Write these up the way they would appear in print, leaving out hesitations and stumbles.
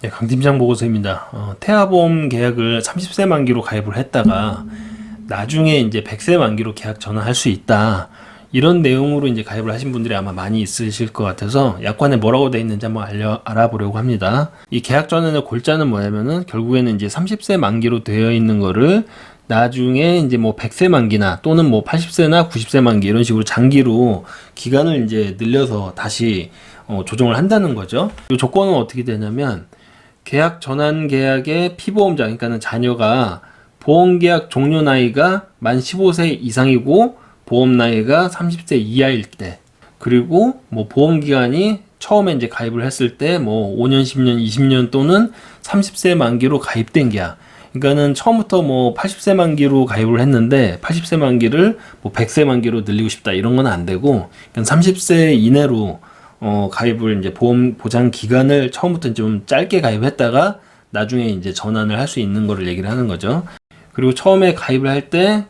네, 강 팀장 보고서입니다. 태아보험 계약을 30세 만기로 가입을 했다가 나중에 이제 100세 만기로 계약 전환할 수 있다. 이런 내용으로 이제 가입을 하신 분들이 아마 많이 있으실 것 같아서 약관에 뭐라고 되어 있는지 한번 알아보려고 합니다. 이 계약 전환의 골자는 뭐냐면은 결국에는 이제 30세 만기로 되어 있는 거를 나중에 이제 뭐 100세 만기나 또는 뭐 80세나 90세 만기 이런 식으로 장기로 기간을 이제 늘려서 다시 조정을 한다는 거죠. 이 조건은 어떻게 되냐면 계약 전환 계약의 피보험자, 그러니까는 자녀가 보험계약 종료 나이가 만 15세 이상이고 보험 나이가 30세 이하일 때, 그리고 뭐 보험 기간이 처음에 이제 가입을 했을 때 뭐 5년, 10년, 20년 또는 30세 만기로 가입된 계약. 그러니까는 처음부터 뭐 80세 만기로 가입을 했는데 80세 만기를 뭐 100세 만기로 늘리고 싶다 이런 건 안 되고, 그냥 30세 이내로 가입을 이제 보험 보장 기간을 처음부터 좀 짧게 가입했다가 나중에 이제 전환을 할 수 있는 거를 얘기를 하는 거죠. 그리고 처음에 가입을 할 때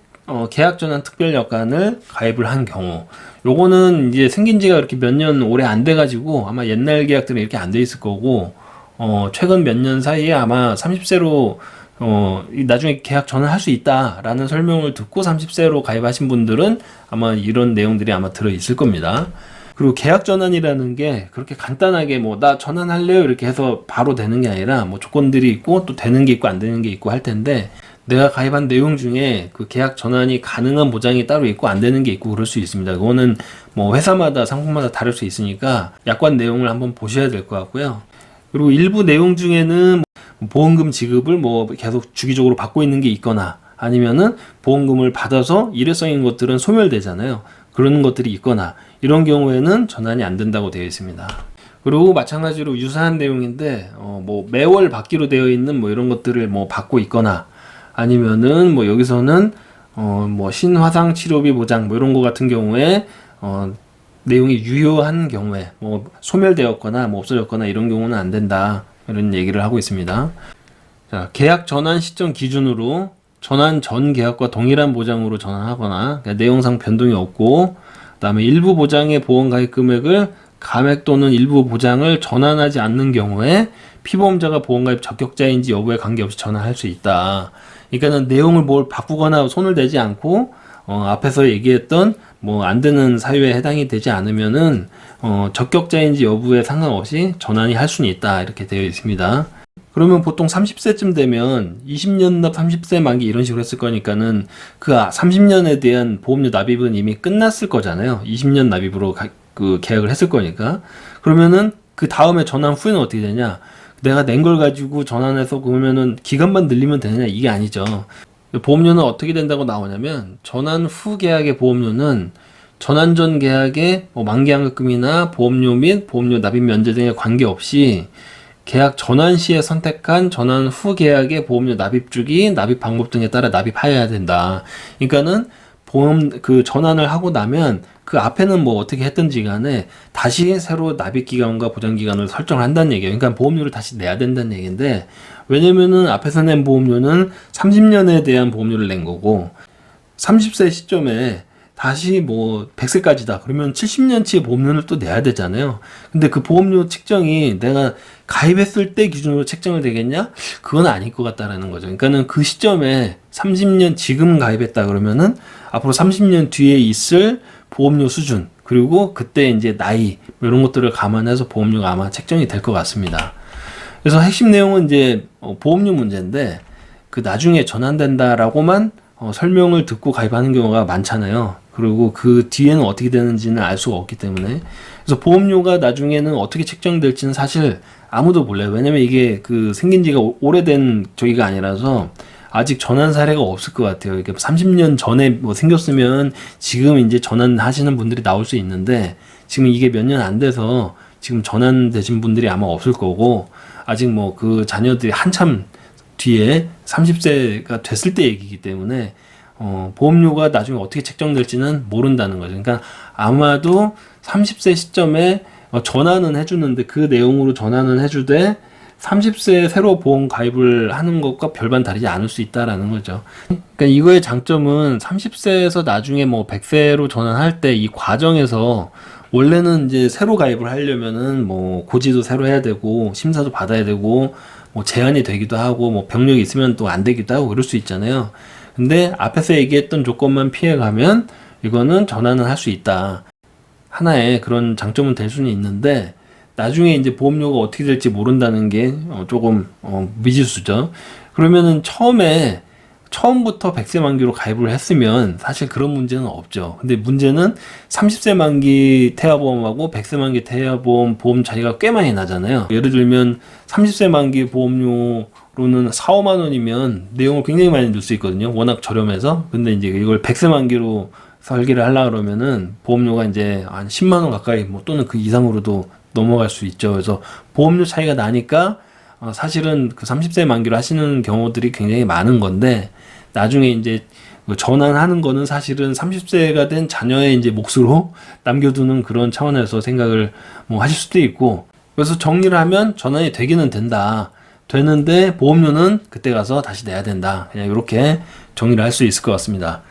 계약 전환 특별 여건을 가입을 한 경우, 요거는 이제 생긴 지가 그렇게 몇 년 오래 안 돼 가지고 아마 옛날 계약들은 이렇게 안 돼 있을 거고, 최근 몇 년 사이에 아마 30세로 나중에 계약 전환할 수 있다라는 설명을 듣고 30세로 가입하신 분들은 아마 이런 내용들이 아마 들어 있을 겁니다. 그리고 계약 전환이라는 게 그렇게 간단하게 뭐 나 전환할래요 이렇게 해서 바로 되는 게 아니라 뭐 조건들이 있고 또 되는 게 있고 안 되는 게 있고 할 텐데, 내가 가입한 내용 중에 그 계약 전환이 가능한 보장이 따로 있고 안 되는 게 있고 그럴 수 있습니다. 그거는 뭐 회사마다 상품마다 다를 수 있으니까 약관 내용을 한번 보셔야 될 것 같고요. 그리고 일부 내용 중에는 보험금 지급을 뭐 계속 주기적으로 받고 있는 게 있거나, 아니면은 보험금을 받아서 일회성인 것들은 소멸되잖아요. 그런 것들이 있거나, 이런 경우에는 전환이 안 된다고 되어 있습니다. 그리고 마찬가지로 유사한 내용인데 뭐 매월 받기로 되어 있는 뭐 이런 것들을 뭐 받고 있거나, 아니면은 뭐 여기서는 뭐 신화상 치료비 보장 뭐 이런 거 같은 경우에 내용이 유효한 경우에 뭐 소멸되었거나 뭐 없어졌거나 이런 경우는 안 된다, 이런 얘기를 하고 있습니다. 자, 계약 전환 시점 기준으로 전환 전 계약과 동일한 보장으로 전환하거나, 그러니까 내용상 변동이 없고, 그다음에 일부 보장의 보험 가입 금액을 감액 또는 일부 보장을 전환하지 않는 경우에 피보험자가 보험 가입 적격자인지 여부에 관계없이 전환할 수 있다. 그러니까는 내용을 뭘 바꾸거나 손을 대지 않고 앞에서 얘기했던 뭐 안 되는 사유에 해당이 되지 않으면은 적격자인지 여부에 상관없이 전환이 할 수는 있다, 이렇게 되어 있습니다. 그러면 보통 30세쯤 되면 20년 납 30세 만기 이런 식으로 했을 거니까는 그 30년에 대한 보험료 납입은 이미 끝났을 거잖아요. 20년 납입으로 그 계약을 했을 거니까. 그러면은 그 다음에 전환 후에는 어떻게 되냐? 내가 낸 걸 가지고 전환해서 그러면은 기간만 늘리면 되느냐? 이게 아니죠. 보험료는 어떻게 된다고 나오냐면, 전환 후 계약의 보험료는 전환 전 계약의 뭐 만기환급금이나 보험료 및 보험료 납입 면제 등에 관계없이 계약 전환 시에 선택한 전환 후 계약의 보험료 납입 주기, 납입 방법 등에 따라 납입하여야 된다. 그러니까는 보험 그 전환을 하고 나면 그 앞에는 뭐 어떻게 했든지 간에 다시 새로 납입 기간과 보장 기간을 설정을 한다는 얘기예요. 그러니까 보험료를 다시 내야 된다는 얘기인데, 왜냐면은 앞에서 낸 보험료는 30년에 대한 보험료를 낸 거고, 30세 시점에 다시 뭐 100세까지다 그러면 70년치의 보험료를 또 내야 되잖아요. 근데 그 보험료 책정이 내가 가입했을 때 기준으로 책정이 되겠냐? 그건 아닐 것 같다라는 거죠. 그러니까는 그 시점에 30년 지금 가입했다 그러면은 앞으로 30년 뒤에 있을 보험료 수준, 그리고 그때 이제 나이 뭐 이런 것들을 감안해서 보험료가 아마 책정이 될 것 같습니다. 그래서 핵심 내용은 이제 보험료 문제인데, 그 나중에 전환된다라고만 설명을 듣고 가입하는 경우가 많잖아요. 그리고 그 뒤에는 어떻게 되는지는 알 수가 없기 때문에, 그래서 보험료가 나중에는 어떻게 책정될지는 사실 아무도 몰라요. 왜냐면 이게 그 생긴 지가 오래된 저기가 아니라서 아직 전환 사례가 없을 것 같아요. 이게 30년 전에 뭐 생겼으면 지금 이제 전환하시는 분들이 나올 수 있는데, 지금 이게 몇 년 안 돼서 지금 전환되신 분들이 아마 없을 거고, 아직 뭐 그 자녀들이 한참 뒤에 30세가 됐을 때 얘기이기 때문에 보험료가 나중에 어떻게 책정될지는 모른다는 거죠. 그러니까 아마도 30세 시점에 전환은 해주는데, 그 내용으로 전환은 해주되 30세에 새로 보험 가입을 하는 것과 별반 다르지 않을 수 있다라는 거죠. 그러니까 이거의 장점은 30세에서 나중에 뭐 100세로 전환할 때 이 과정에서 원래는 이제 새로 가입을 하려면은 뭐 고지도 새로 해야 되고 심사도 받아야 되고 뭐 제한이 되기도 하고 뭐 병력이 있으면 또 안 되기도 하고 그럴 수 있잖아요. 근데 앞에서 얘기했던 조건만 피해 가면 이거는 전환을 할 수 있다. 하나의 그런 장점은 될 수는 있는데 나중에 이제 보험료가 어떻게 될지 모른다는 게 조금 미지수죠. 그러면은 처음부터 100세 만기로 가입을 했으면 사실 그런 문제는 없죠. 근데 문제는 30세 만기 태아보험하고 100세 만기 태아보험 보험 차이가 꽤 많이 나잖아요. 예를 들면 30세 만기 보험료로는 4, 5만 원이면 내용을 굉장히 많이 넣을 수 있거든요. 워낙 저렴해서. 근데 이제 이걸 100세 만기로 설계를 하려고 그러면은 보험료가 이제 한 10만 원 가까이 뭐 또는 그 이상으로도 넘어갈 수 있죠. 그래서 보험료 차이가 나니까 사실은 그 30세 만기로 하시는 경우들이 굉장히 많은 건데 나중에 이제 그 전환하는 거는 사실은 30세가 된 자녀의 이제 몫으로 남겨두는 그런 차원에서 생각을 뭐 하실 수도 있고 그래서 정리를 하면 전환이 되기는 된다. 되는데 보험료는 그때 가서 다시 내야 된다. 그냥 이렇게 정리를 할 수 있을 것 같습니다.